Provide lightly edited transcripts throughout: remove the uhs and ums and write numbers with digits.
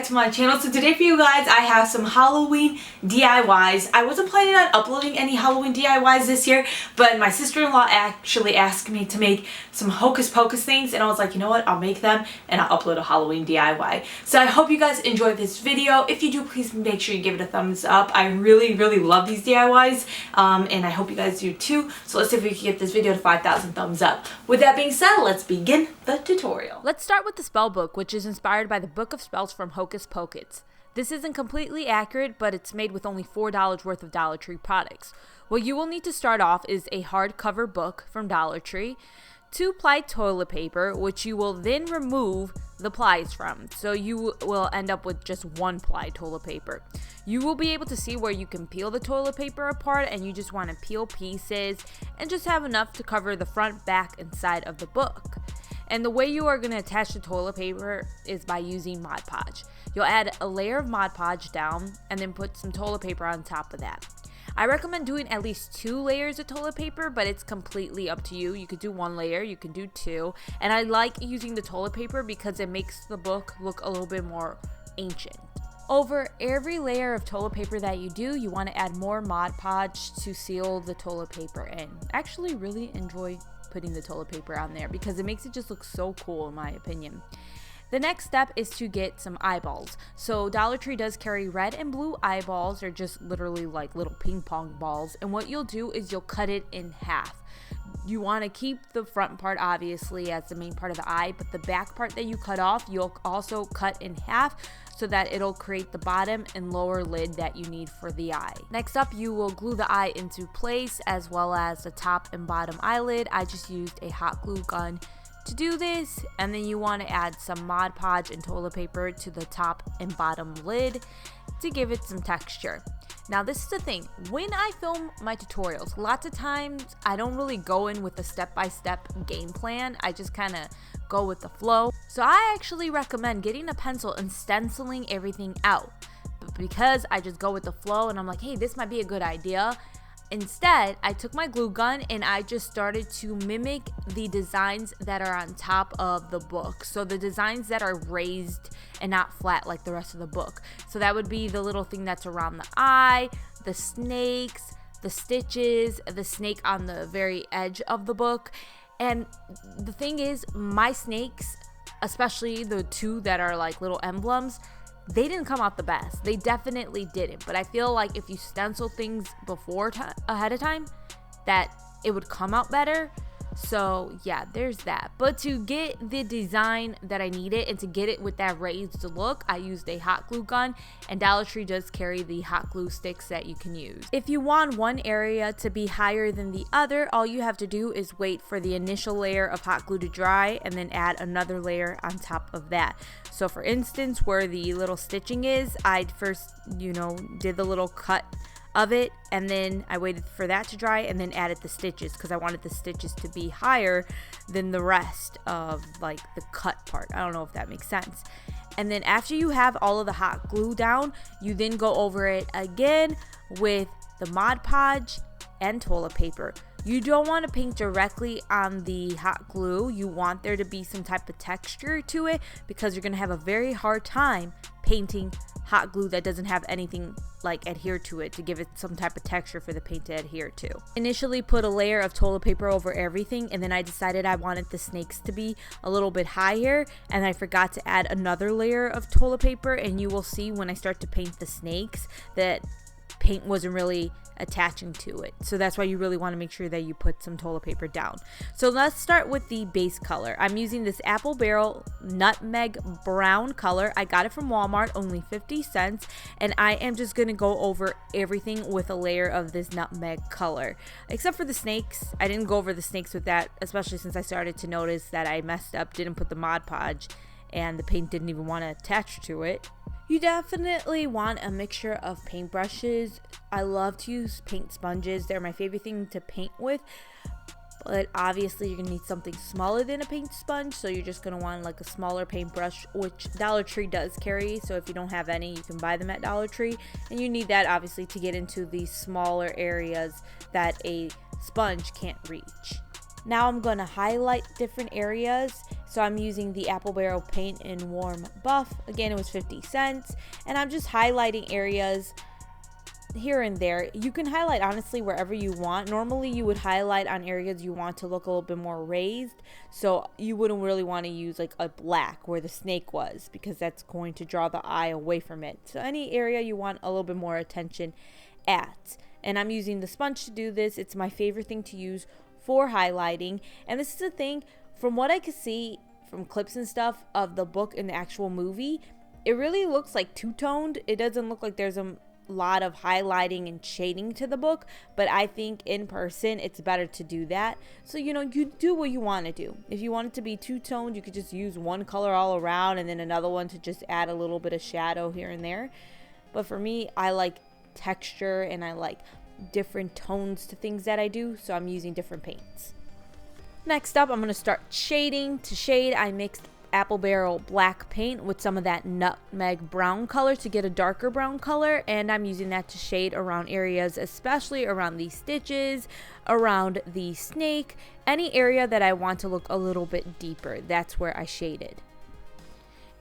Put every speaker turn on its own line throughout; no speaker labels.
to my channel. So today for you guys, I have some Halloween DIYs. I wasn't planning on uploading any Halloween DIYs this year, but my sister-in-law actually asked me to make some Hocus Pocus things, and I was like, you know what, I'll make them and I'll upload a Halloween DIY. So I hope you guys enjoyed this video. If you do, please make sure you give it a thumbs up. I really love these DIYs, and I hope you guys do too. So let's see if we can get this video to 5,000 thumbs up. With that being said, let's begin the tutorial.
Let's start with the Spellbook, which is inspired by the Book of Spells from Hocus Pocus. This isn't completely accurate, but it's made with only $4 worth of Dollar Tree products. What you will need to start off is a hardcover book from Dollar Tree, 2-ply toilet paper, which you will then remove the plies from, so you will end up with just 1-ply toilet paper. You will be able to see where you can peel the toilet paper apart, and you just want to peel pieces and just have enough to cover the front, back, and side of the book. And the way you are going to attach the toilet paper is by using Mod Podge. You'll add a layer of Mod Podge down and then put some toilet paper on top of that. I recommend doing at least 2 layers of toilet paper, but it's completely up to you. You could do 1 layer, you can do 2. And I like using the toilet paper because it makes the book look a little bit more ancient. Over every layer of toilet paper that you do, you want to add more Mod Podge to seal the toilet paper in. I actually really enjoy putting the toilet paper on there because it makes it just look so cool, in my opinion. The next step is to get some eyeballs. So Dollar Tree does carry red and blue eyeballs. They're just literally like little ping pong balls. And what you'll do is you'll cut it in half. You want to keep the front part obviously as the main part of the eye, but the back part that you cut off, you'll also cut in half so that it'll create the bottom and lower lid that you need for the eye. Next up, you will glue the eye into place as well as the top and bottom eyelid. I just used a hot glue gun to do this, and then you want to add some Mod Podge and toilet paper to the top and bottom lid to give it some texture. Now this is the thing, when I film my tutorials, lots of times I don't really go in with a step-by-step game plan. I just kind of go with the flow. So I actually recommend getting a pencil and stenciling everything out. But because I just go with the flow and I'm like, hey, this might be a good idea, instead, I took my glue gun and I just started to mimic the designs that are on top of the book. So the designs that are raised and not flat like the rest of the book. So that would be the little thing that's around the eye, the snakes, the stitches, the snake on the very edge of the book. And the thing is, my snakes, especially the 2 that are like little emblems, they didn't come out the best. They definitely didn't. But I feel like if you stencil things ahead of time, that it would come out better. So yeah, there's that. But to get the design that I needed and to get it with that raised look, I used a hot glue gun, and Dollar Tree does carry the hot glue sticks that you can use. If you want one area to be higher than the other, all you have to do is wait for the initial layer of hot glue to dry and then add another layer on top of that. So for instance, where the little stitching is, I'd first, did the little cut of it, and then I waited for that to dry and then added the stitches because I wanted the stitches to be higher than the rest of like the cut part. I don't know if that makes sense. And then after you have all of the hot glue down, you then go over it again with the Mod Podge and toilet paper. You don't want to paint directly on the hot glue. You want there to be some type of texture to it because you're going to have a very hard time painting hot glue that doesn't have anything like adhere to it to give it some type of texture for the paint to adhere to. Initially put a layer of toilet paper over everything, and then I decided I wanted the snakes to be a little bit higher, and I forgot to add another layer of toilet paper, and you will see when I start to paint the snakes that paint wasn't really attaching to it. So that's why you really want to make sure that you put some toilet paper down. So let's start with the base color. I'm using this Apple Barrel Nutmeg Brown color. I got it from Walmart, only 50 cents, and I am just going to go over everything with a layer of this nutmeg color. Except for the snakes. I didn't go over the snakes with that, especially since I started to notice that I messed up, didn't put the Mod Podge, and the paint didn't even want to attach to it. You definitely want a mixture of paintbrushes. I love to use paint sponges. They're my favorite thing to paint with. But obviously you're gonna need something smaller than a paint sponge, so you're just gonna want like a smaller paintbrush, which Dollar Tree does carry. So if you don't have any, you can buy them at Dollar Tree, and you need that obviously to get into these smaller areas that a sponge can't reach. Now I'm gonna highlight different areas. So I'm using the Apple Barrel Paint in Warm Buff. Again, it was 50 cents. And I'm just highlighting areas here and there. You can highlight honestly wherever you want. Normally you would highlight on areas you want to look a little bit more raised, so you wouldn't really want to use like a black where the snake was, because that's going to draw the eye away from it. So any area you want a little bit more attention at. And I'm using the sponge to do this. It's my favorite thing to use for highlighting. And this is the thing, from what I could see from clips and stuff of the book and the actual movie, it really looks like two-toned. It doesn't look like there's a lot of highlighting and shading to the book, but I think in person it's better to do that. So you do what you want to do. If you want it to be two-toned, you could just use one color all around and then another one to just add a little bit of shadow here and there. But for me, I like texture and I like different tones to things that I do, so I'm using different paints. Next up, I'm going to start shading. To shade, I mixed Apple Barrel black paint with some of that nutmeg brown color to get a darker brown color, and I'm using that to shade around areas, especially around these stitches, around the snake, any area that I want to look a little bit deeper. That's where I shaded.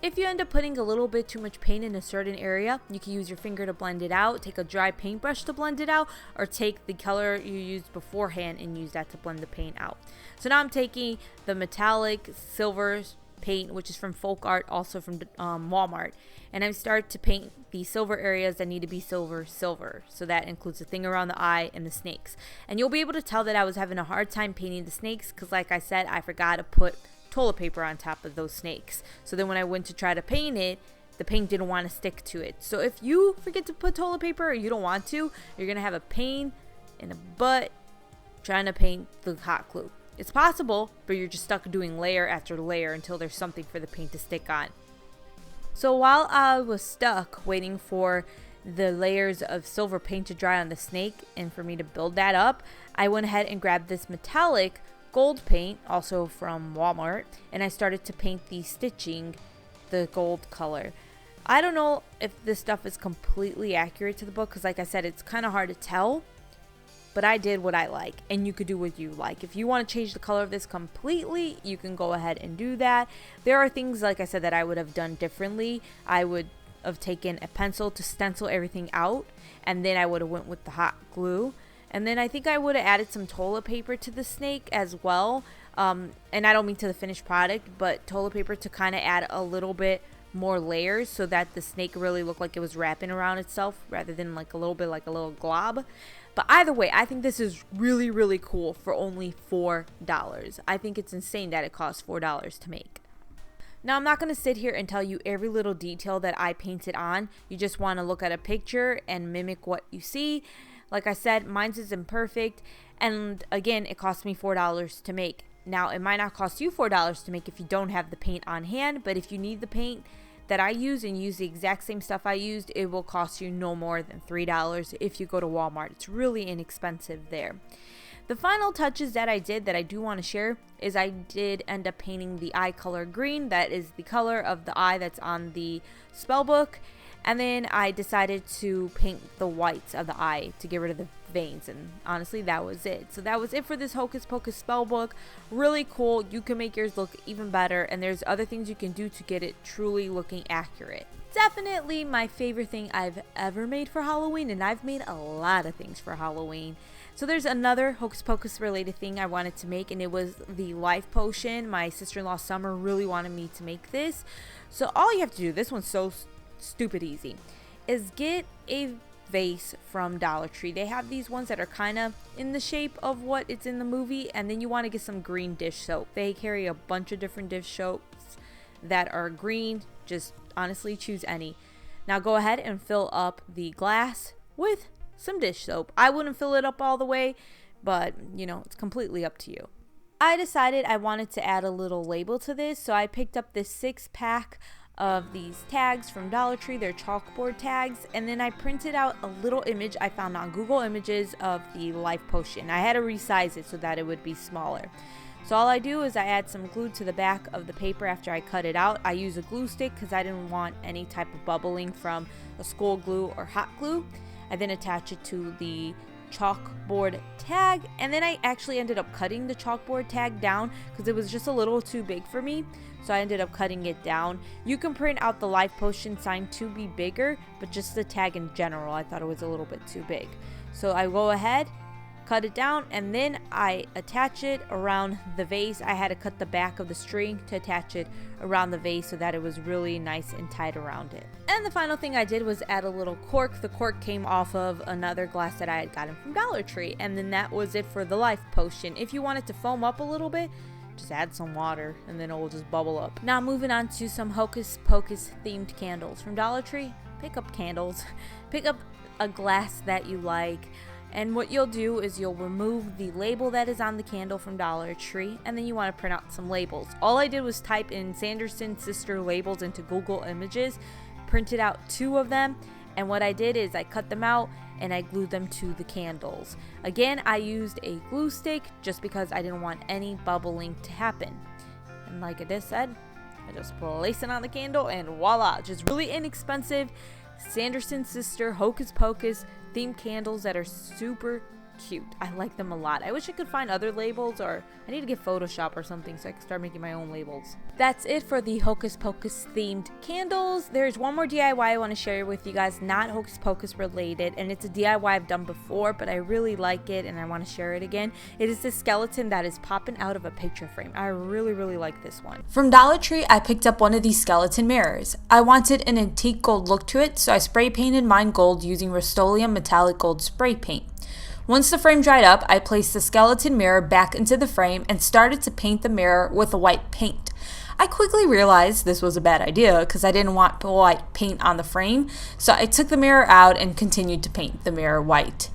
If you end up putting a little bit too much paint in a certain area, you can use your finger to blend it out, take a dry paintbrush to blend it out, or take the color you used beforehand and use that to blend the paint out. So now I'm taking the metallic silver paint, which is from Folk Art, also from Walmart, and I start to paint the silver areas that need to be silver. So that includes the thing around the eye and the snakes. And you'll be able to tell that I was having a hard time painting the snakes because, like I said, I forgot to put toilet paper on top of those snakes. So then when I went to try to paint it, the paint didn't want to stick to it. So if you forget to put toilet paper or you don't want to, you're gonna have a pain in the butt trying to paint the hot glue. It's possible, but you're just stuck doing layer after layer until there's something for the paint to stick on. So while I was stuck waiting for the layers of silver paint to dry on the snake and for me to build that up, I went ahead and grabbed this metallic gold paint, also from Walmart, and I started to paint the stitching the gold color. I don't know if this stuff is completely accurate to the book because, like I said, it's kind of hard to tell. But I did what I like, and you could do what you like. If you want to change the color of this completely, you can go ahead and do that. There are things, like I said, that I would have done differently. I would have taken a pencil to stencil everything out, and then I would have went with the hot glue. And then I think I would have added some toilet paper to the snake as well. And I don't mean to the finished product, but toilet paper to kind of add a little bit more layers so that the snake really looked like it was wrapping around itself rather than like a little bit like a little glob. But either way, I think this is really, really cool for only $4. I think it's insane that it costs $4 to make. Now, I'm not going to sit here and tell you every little detail that I painted on. You just want to look at a picture and mimic what you see. Like I said, mine's is imperfect. And again, it cost me $4 to make. Now, it might not cost you $4 to make if you don't have the paint on hand. But if you need the paint that I use and use the exact same stuff I used, it will cost you no more than $3 if you go to Walmart. It's really inexpensive there. The final touches that I did that I do want to share is I did end up painting the eye color green. That is the color of the eye that's on the Spellbook. And then I decided to paint the whites of the eye to get rid of the veins, and honestly that was it. So that was it for this Hocus Pocus Spellbook. Really cool. You can make yours look even better, and there's other things you can do to get it truly looking accurate. Definitely my favorite thing I've ever made for Halloween, and I've made a lot of things for Halloween. So there's another Hocus Pocus related thing I wanted to make, and it was the life potion. My sister-in-law Summer really wanted me to make this. So all you have to do, this one's so stupid easy, is get a vase from Dollar Tree. They have these ones that are kind of in the shape of what it's in the movie, and then you want to get some green dish soap. They carry a bunch of different dish soaps that are green. Just honestly choose any. Now go ahead and fill up the glass with some dish soap. I wouldn't fill it up all the way, but it's completely up to you. I decided I wanted to add a little label to this, so I picked up this 6-pack of these tags from Dollar Tree. They're chalkboard tags, and then I printed out a little image I found on Google Images of the life potion. I had to resize it so that it would be smaller. So all I do is I add some glue to the back of the paper after I cut it out. I use a glue stick because I didn't want any type of bubbling from a school glue or hot glue. I then attach it to the chalkboard tag, and then I actually ended up cutting the chalkboard tag down because it was just a little too big for me, so I ended up cutting it down. You can print out the life potion sign to be bigger, but just the tag in general I thought it was a little bit too big, so I go ahead, cut it down, and then I attach it around the vase. I had to cut the back of the string to attach it around the vase so that it was really nice and tight around it. And the final thing I did was add a little cork. The cork came off of another glass that I had gotten from Dollar Tree, and then that was it for the life potion. If you want it to foam up a little bit, just add some water and then it will just bubble up. Now moving on to some Hocus Pocus themed candles from Dollar Tree. Pick up candles, pick up a glass that you like. And what you'll do is you'll remove the label that is on the candle from Dollar Tree, and then you want to print out some labels. All I did was type in Sanderson Sister labels into Google Images, printed out 2 of them, and what I did is I cut them out and I glued them to the candles. Again, I used a glue stick just because I didn't want any bubbling to happen. And like I just said, I just place it on the candle and voila, just really inexpensive Sanderson Sister Hocus Pocus themed candles that are super cute. I like them a lot. I wish I could find other labels, or I need to get Photoshop or something so I can start making my own labels. That's it for the Hocus Pocus themed candles. There's one more DIY I want to share with you guys, not Hocus Pocus related, and it's a DIY I've done before, but I really like it and I want to share it again. It is this skeleton that is popping out of a picture frame. I really like this one.
From Dollar Tree, I picked up one of these skeleton mirrors. I wanted an antique gold look to it, so I spray painted mine gold using Rust-Oleum metallic gold spray paint. Once the frame dried up, I placed the skeleton mirror back into the frame and started to paint the mirror with a white paint. I quickly realized this was a bad idea because I didn't want white paint on the frame, so I took the mirror out and continued to paint the mirror white.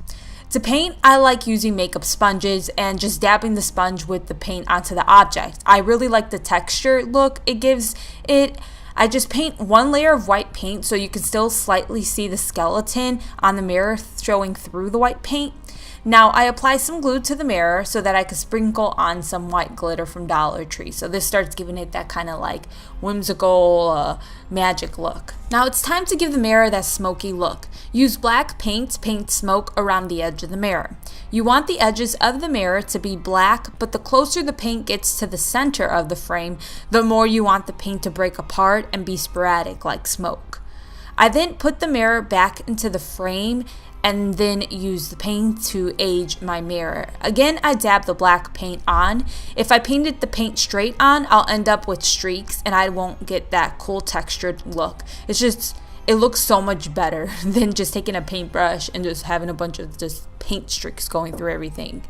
To paint, I like using makeup sponges and just dabbing the sponge with the paint onto the object. I really like the texture look it gives it. I just paint one layer of white paint so you can still slightly see the skeleton on the mirror showing through the white paint. Now I apply some glue to the mirror so that I could sprinkle on some white glitter from Dollar Tree. So this starts giving it that kind of like whimsical magic look. Now it's time to give the mirror that smoky look. Use black paint to paint smoke around the edge of the mirror. You want the edges of the mirror to be black, but the closer the paint gets to the center of the frame, the more you want the paint to break apart and be sporadic like smoke. I then put the mirror back into the frame and then use the paint to age my mirror. Again, I dab the black paint on. If I painted the paint straight on, I'll end up with streaks and I won't get that cool textured look. It looks so much better than just taking a paintbrush and just having a bunch of just paint streaks going through everything.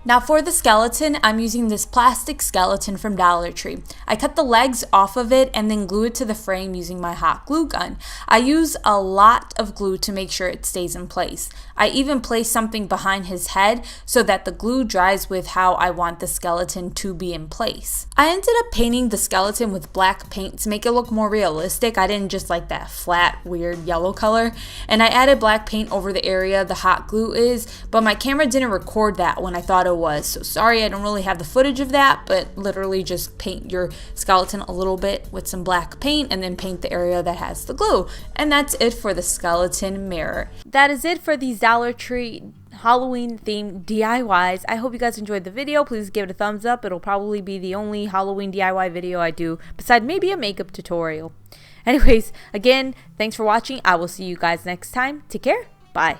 Now for the skeleton, I'm using this plastic skeleton from Dollar Tree. I cut the legs off of it and then glue it to the frame using my hot glue gun. I use a lot of glue to make sure it stays in place. I even place something behind his head so that the glue dries with how I want the skeleton to be in place. I ended up painting the skeleton with black paint to make it look more realistic. I didn't just like that flat, weird yellow color. And I added black paint over the area the hot glue is, but my camera didn't record that when I thought it was. So sorry, I don't really have the footage of that, but literally just paint your skeleton a little bit with some black paint and then paint the area that has the glue. And that's it for the skeleton mirror.
That is it for these Dollar Tree Halloween themed DIYs. I hope you guys enjoyed the video. Please give it a thumbs up. It'll probably be the only Halloween DIY video I do besides maybe a makeup tutorial. Anyways, again, thanks for watching. I will see you guys next time. Take care. Bye.